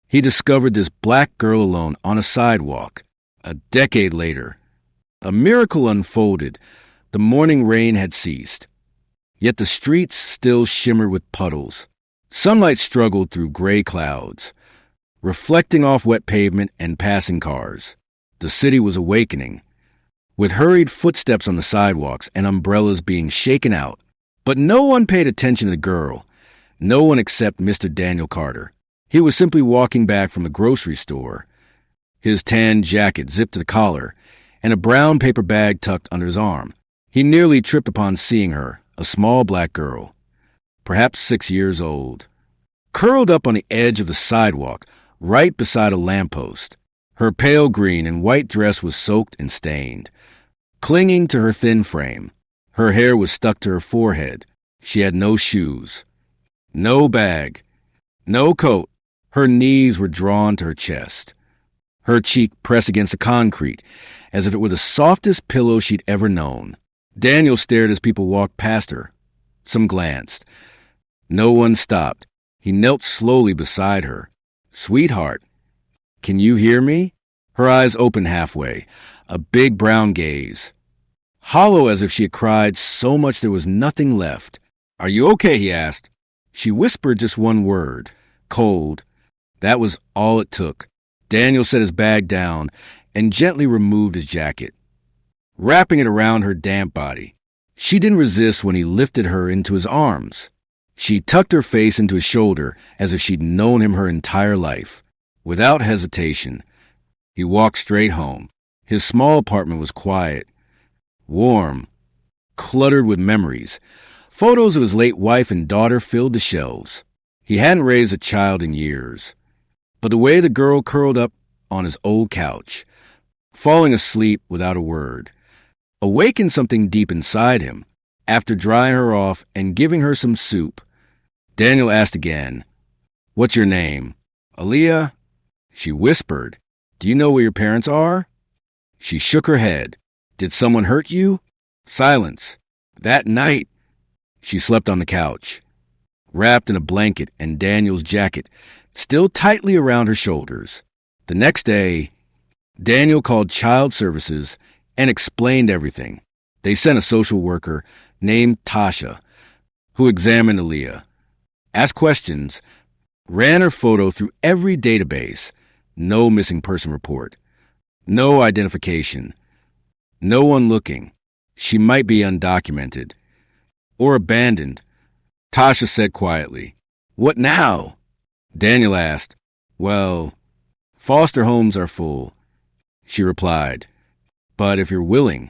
He discovered this black girl alone on a sidewalk. A decade later, a miracle unfolded. The morning rain had ceased, yet the streets still shimmered with puddles. Sunlight struggled through gray clouds, reflecting off wet pavement and passing cars. The city was awakening, with hurried footsteps on the sidewalks and umbrellas being shaken out. But no one paid attention to the girl, no one except Mr. Daniel Carter. He was simply walking back from the grocery store, his tan jacket zipped to the collar, and a brown paper bag tucked under his arm. He nearly tripped upon seeing her, a small black girl, perhaps 6 years old, curled up on the edge of the sidewalk, right beside a lamppost. Her pale green and white dress was soaked and stained, clinging to her thin frame. Her hair was stuck to her forehead. She had no shoes, no bag, no coat. Her knees were drawn to her chest, her cheek pressed against the concrete, as if it were the softest pillow she'd ever known. Daniel stared as people walked past her. Some glanced. No one stopped. He knelt slowly beside her. "Sweetheart, can you hear me?" Her eyes opened halfway, a big brown gaze, hollow as if she had cried so much there was nothing left. "Are you okay?" he asked. She whispered just one word, "Cold." That was all it took. Daniel set his bag down and gently removed his jacket, wrapping it around her damp body. She didn't resist when he lifted her into his arms. She tucked her face into his shoulder as if she'd known him her entire life. Without hesitation, he walked straight home. His small apartment was quiet, warm, cluttered with memories. Photos of his late wife and daughter filled the shelves. He hadn't raised a child in years, but the way the girl curled up on his old couch, falling asleep without a word, awakened something deep inside him. After drying her off and giving her some soup, Daniel asked again, "What's your name?" "Aaliyah." She whispered, "Do you know where your parents are?" She shook her head. "Did someone hurt you?" Silence. That night, she slept on the couch, wrapped in a blanket and Daniel's jacket still tightly around her shoulders. The next day, Daniel called child services and explained everything. They sent a social worker named Tasha, who examined Aaliyah, asked questions, ran her photo through every database. No missing person report, no identification, no one looking. She might be undocumented or abandoned. Tasha said quietly, "What now?" Daniel asked, "Well, foster homes are full," she replied. "But if you're willing,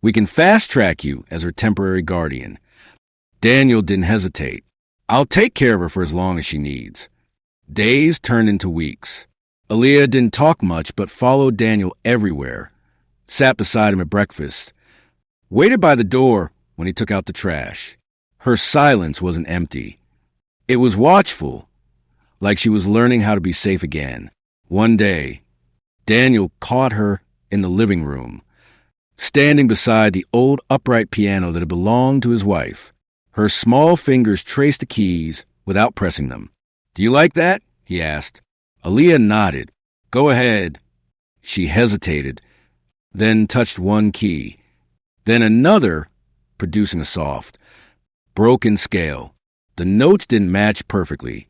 we can fast-track you as her temporary guardian." Daniel didn't hesitate. "I'll take care of her for as long as she needs." Days turned into weeks. Aaliyah didn't talk much but followed Daniel everywhere, sat beside him at breakfast, waited by the door when he took out the trash. Her silence wasn't empty. It was watchful, like she was learning how to be safe again. One day, Daniel caught her in the living room, standing beside the old upright piano that had belonged to his wife. Her small fingers traced the keys without pressing them. "Do you like that?" he asked. Aaliyah nodded. "Go ahead." She hesitated, then touched one key, then another, producing a soft, broken scale. The notes didn't match perfectly,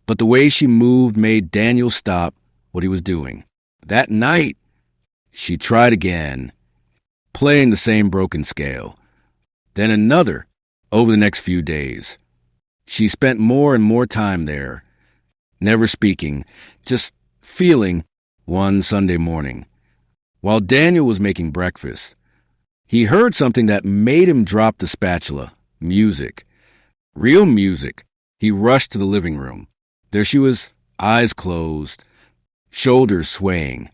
but the way she moved made Daniel stop what he was doing. That night, she tried again, playing the same broken scale. Then another, over the next few days. She spent more and more time there, never speaking, just feeling. One Sunday morning, while Daniel was making breakfast, he heard something that made him drop the spatula. Music. Real music. He rushed to the living room. There she was, eyes closed, shoulders swaying,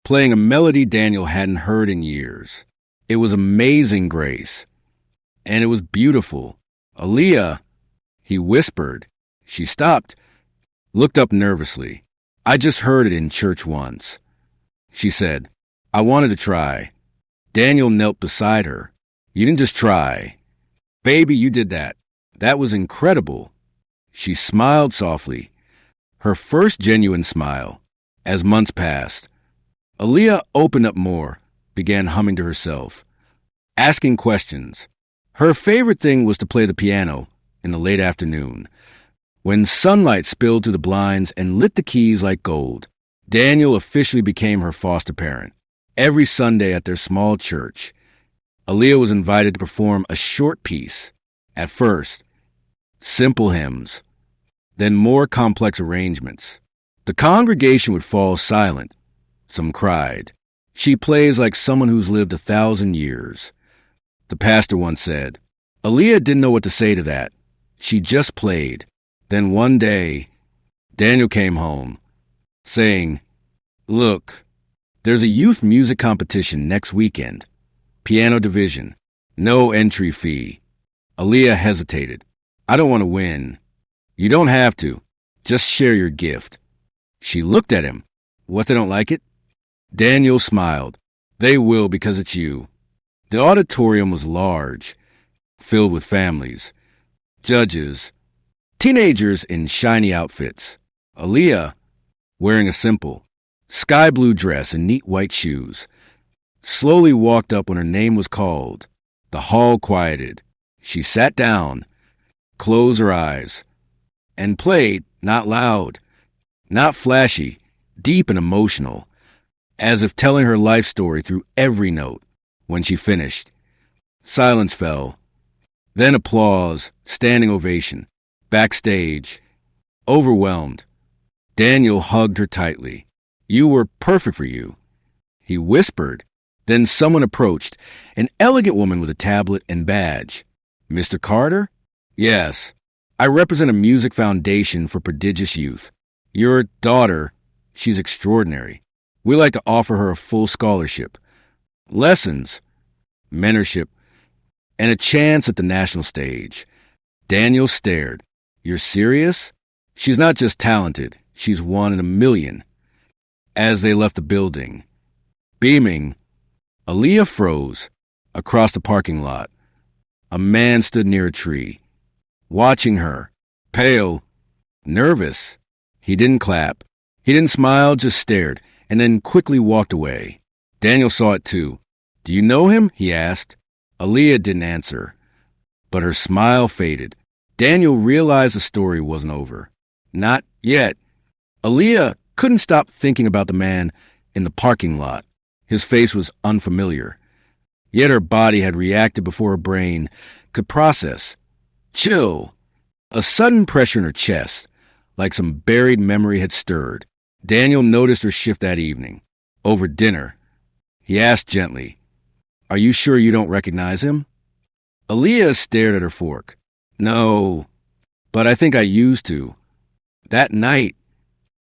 playing a melody Daniel hadn't heard in years. It was Amazing Grace, and it was beautiful. "Aaliyah," he whispered. She stopped, looked up nervously. "I just heard it in church once," she said. "I wanted to try." Daniel knelt beside her. "You didn't just try. Baby, you did that. That was incredible." She smiled softly. Her first genuine smile. As months passed, Aaliyah opened up more, began humming to herself, asking questions. Her favorite thing was to play the piano in the late afternoon, when sunlight spilled through the blinds and lit the keys like gold. Daniel officially became her foster parent. Every Sunday at their small church, Aaliyah was invited to perform a short piece. At first, simple hymns, then more complex arrangements. The congregation would fall silent. Some cried. She plays like someone who's lived 1,000 years. The pastor once said, Aaliyah didn't know what to say to that. She just played. Then one day, Daniel came home, saying, Look, there's a youth music competition next weekend. Piano division. No entry fee. Aaliyah hesitated. I don't want to win. You don't have to. Just share your gift. She looked at him. What, they don't like it? Daniel smiled. They will because it's you. The auditorium was large, filled with families, judges, teenagers in shiny outfits. Aaliyah, wearing a simple, sky blue dress and neat white shoes, slowly walked up when her name was called. The hall quieted. She sat down, closed her eyes, and played, not loud, not flashy, deep and emotional, as if telling her life story through every note. When she finished, silence fell. Then applause, standing ovation. Backstage, overwhelmed, Daniel hugged her tightly. You were perfect for you, he whispered. Then someone approached, an elegant woman with a tablet and badge. Mr. Carter? Yes, I represent a music foundation for prodigious youth. Your daughter, she's extraordinary. We like to offer her a full scholarship, lessons, mentorship, and a chance at the national stage. Daniel stared. You're serious? She's not just talented, she's one in a million. As they left the building, beaming, Aaliyah froze. Across the parking lot, a man stood near a tree, watching her, pale, nervous. He didn't clap. He didn't smile, just stared, and then quickly walked away. Daniel saw it too. Do you know him? He asked. Aaliyah didn't answer, but her smile faded. Daniel realized the story wasn't over. Not yet. Aaliyah couldn't stop thinking about the man in the parking lot. His face was unfamiliar, yet her body had reacted before her brain could process. Chill. A sudden pressure in her chest, like some buried memory had stirred. Daniel noticed her shift that evening. Over dinner, he asked gently, Are you sure you don't recognize him? Aaliyah stared at her fork. No, but I think I used to. That night,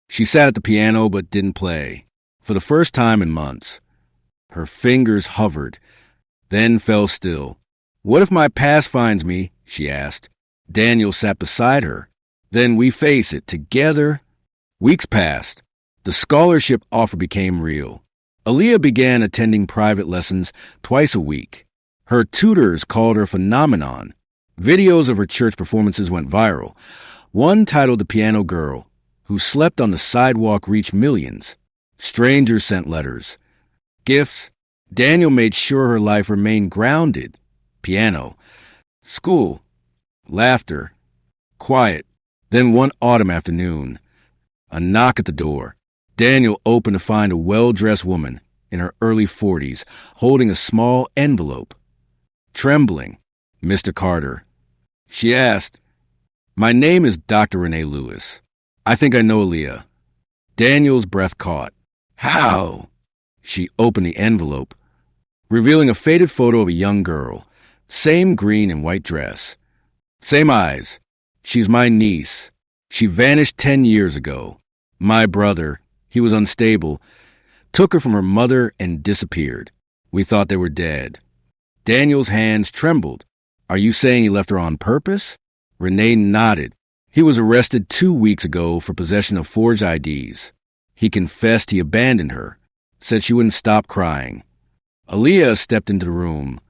she sat at the piano but didn't play. For the first time in months, her fingers hovered, then fell still. What if my past finds me? She asked. Daniel sat beside her. Then we face it together. Weeks passed. The scholarship offer became real. Aaliyah began attending private lessons twice a week. Her tutors called her a phenomenon. Videos of her church performances went viral. One titled The Piano Girl, who slept on the sidewalk, reached millions. Strangers sent letters, gifts. Daniel made sure her life remained grounded. Piano, school, laughter, quiet. Then one autumn afternoon, a knock at the door. Daniel opened to find a well-dressed woman in her early 40s holding a small envelope. Trembling, Mr. Carter. She asked, My name is Dr. Renee Lewis. I think I know Aaliyah. Daniel's breath caught. How? She opened the envelope, revealing a faded photo of a young girl. Same green and white dress. Same eyes. She's my niece. She vanished 10 years ago. My brother, he was unstable, took her from her mother and disappeared. We thought they were dead. Daniel's hands trembled. Are you saying he left her on purpose? Renee nodded. He was arrested 2 weeks ago for possession of forged IDs. He confessed he abandoned her, said she wouldn't stop crying. Aaliyah stepped into the room.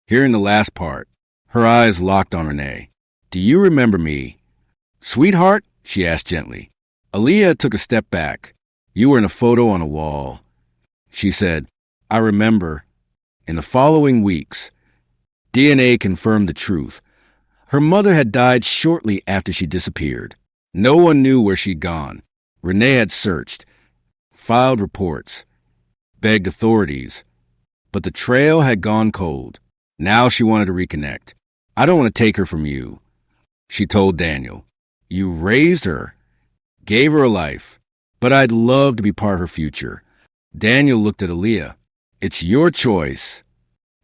Hearing the last part, her eyes locked on Renee. Do you remember me? Sweetheart? She asked gently. Aaliyah took a step back. You were in a photo on a wall. She said, I remember. In the following weeks, DNA confirmed the truth. Her mother had died shortly after she disappeared. No one knew where she'd gone. Renee had searched, filed reports, begged authorities, but the trail had gone cold. Now she wanted to reconnect. I don't want to take her from you, she told Daniel. You raised her, gave her a life, but I'd love to be part of her future. Daniel looked at Aaliyah. It's your choice.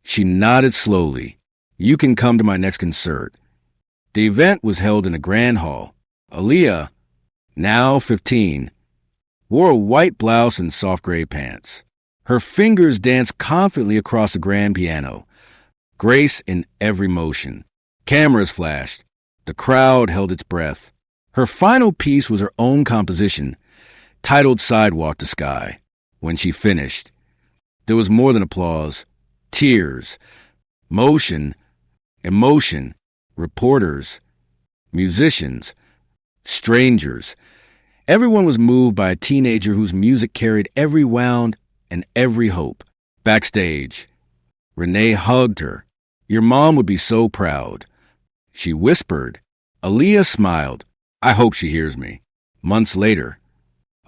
She nodded slowly. You can come to my next concert. The event was held in a grand hall. Aaliyah, now 15, wore a white blouse and soft gray pants. Her fingers danced confidently across the grand piano, grace in every motion. Cameras flashed. The crowd held its breath. Her final piece was her own composition, titled Sidewalk to Sky. When she finished, there was more than applause. Tears, motion, emotion, reporters, musicians, strangers. Everyone was moved by a teenager whose music carried every wound and every hope. Backstage, Renee hugged her. Your mom would be so proud. She whispered. Aaliyah smiled. I hope she hears me. Months later,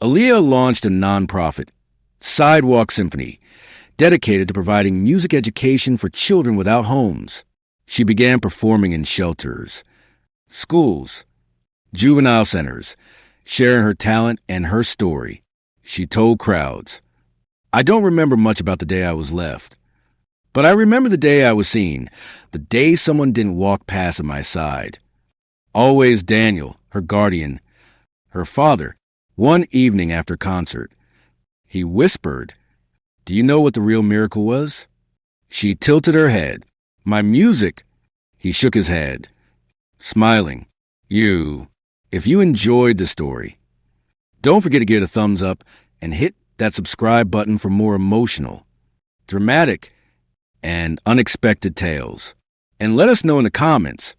Aaliyah launched a nonprofit, Sidewalk Symphony, dedicated to providing music education for children without homes. She began performing in shelters, schools, juvenile centers, sharing her talent and her story. She told crowds, I don't remember much about the day I was left, but I remember the day I was seen, the day someone didn't walk past at my side. Always Daniel, her guardian, her father. One evening after concert, he whispered, Do you know what the real miracle was? She tilted her head. My music. He shook his head, smiling. If you enjoyed the story, don't forget to give it a thumbs up and hit that subscribe button for more emotional, dramatic, and unexpected tales. And let us know in the comments,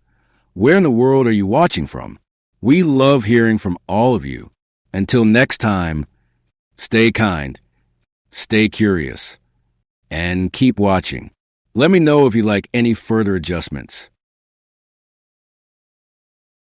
where in the world are you watching from? We love hearing from all of you. Until next time, stay kind, stay curious, and keep watching. Let me know if you like any further adjustments.